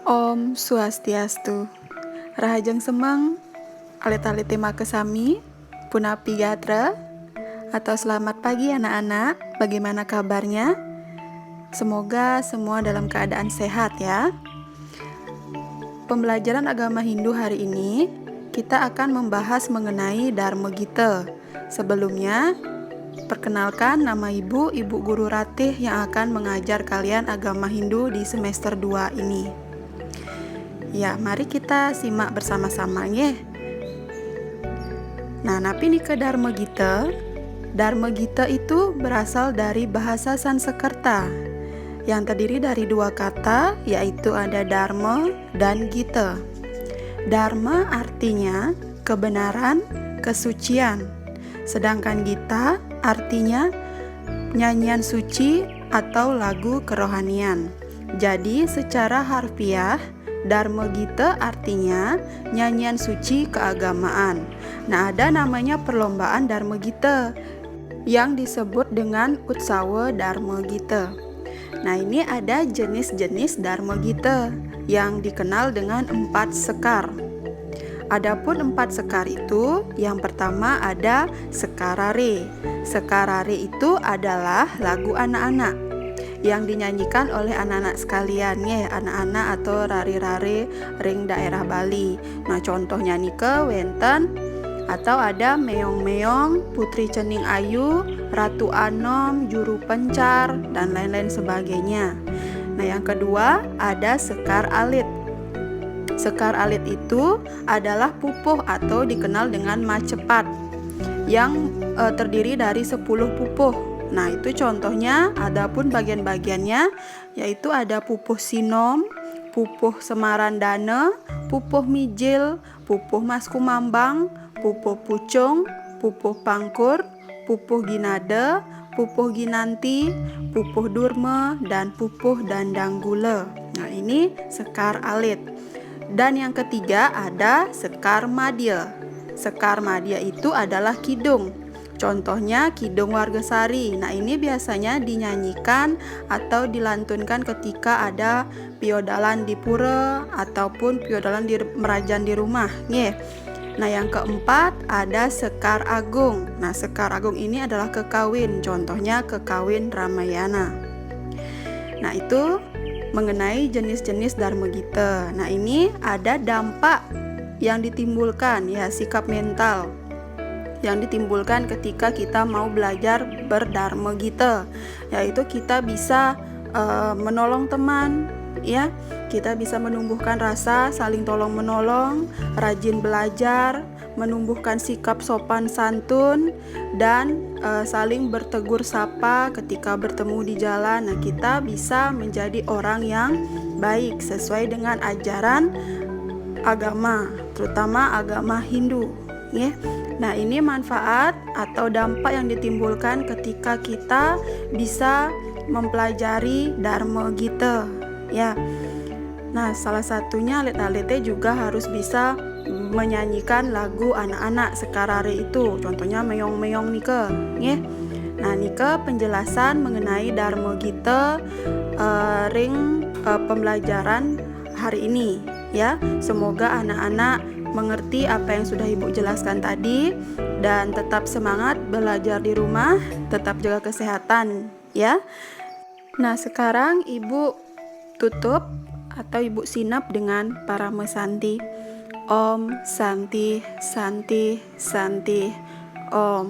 Om Swastiastu. Rahajeng Semang, alit-alit tema kesami, Punapi Gatra, atau selamat pagi anak-anak, bagaimana kabarnya? Semoga semua dalam keadaan sehat ya. Pembelajaran agama Hindu hari ini, kita akan membahas mengenai Dharma Gita. Sebelumnya, perkenalkan nama Ibu Guru Ratih yang akan mengajar kalian agama Hindu di semester 2 ini. Ya, mari kita simak bersama-sama ya. Nah, napi nih ke Dharma Gita. Dharma Gita itu berasal dari bahasa Sanskerta yang terdiri dari dua kata, yaitu ada Dharma dan Gita. Dharma artinya kebenaran, kesucian. Sedangkan Gita artinya nyanyian suci atau lagu kerohanian. Jadi secara harfiah, Dharma Gita artinya nyanyian suci keagamaan. Nah, ada namanya perlombaan Dharma Gita yang disebut dengan Utsawa Dharma Gita. Nah, ini ada jenis-jenis Dharma Gita yang dikenal dengan 4 sekar. Adapun 4 sekar itu, yang pertama ada Sekarare. Sekarare itu adalah lagu anak-anak yang dinyanyikan oleh anak-anak sekalian ya, anak-anak atau rari-rari ring daerah Bali. Nah, contohnya nih ke wenten atau ada meong-meong, putri cening ayu, ratu anom, juru pencar, dan lain-lain sebagainya. Nah, yang kedua ada sekar alit. Sekar alit itu adalah pupuh atau dikenal dengan macepat yang terdiri dari 10 pupuh. Nah, itu contohnya, adapun bagian-bagiannya yaitu ada pupuh sinom, pupuh semarandana, pupuh mijil, pupuh maskumambang, pupuh pucung, pupuh pangkur, pupuh ginada, pupuh ginanti, pupuh durma, dan pupuh dandang gula. Nah, ini sekar alit. Dan yang ketiga ada sekar madya. Sekar madya itu adalah kidung. Contohnya Kidung Wargasari. Nah, ini biasanya dinyanyikan atau dilantunkan ketika ada piodalan di pura ataupun piodalan di merajan di rumah. Nah, yang keempat ada Sekar Agung. Nah, Sekar Agung ini adalah kekawin. Contohnya kekawin Ramayana. Nah, itu mengenai jenis-jenis Dharma Gita. Nah, ini ada dampak yang ditimbulkan ya, sikap mental yang ditimbulkan ketika kita mau belajar berdharma gita, yaitu kita bisa menolong teman ya, kita bisa menumbuhkan rasa saling tolong menolong, rajin belajar, menumbuhkan sikap sopan santun, dan saling bertegur sapa ketika bertemu di jalan. Nah, kita bisa menjadi orang yang baik sesuai dengan ajaran agama, terutama agama Hindu ya. Nah, ini manfaat atau dampak yang ditimbulkan ketika kita bisa mempelajari Dharma Gita ya. Nah, salah satunya alit-alitnya juga harus bisa menyanyikan lagu anak-anak Sekarare itu. Contohnya meong-meong nika ya. Nah, nika penjelasan mengenai Dharma Gita ring pembelajaran hari ini ya. Semoga anak-anak mengerti apa yang sudah Ibu jelaskan tadi, dan tetap semangat belajar di rumah, tetap jaga kesehatan ya. Nah, sekarang Ibu tutup atau Ibu sinap dengan Parama Santi. Om Santi Santi Santi Om.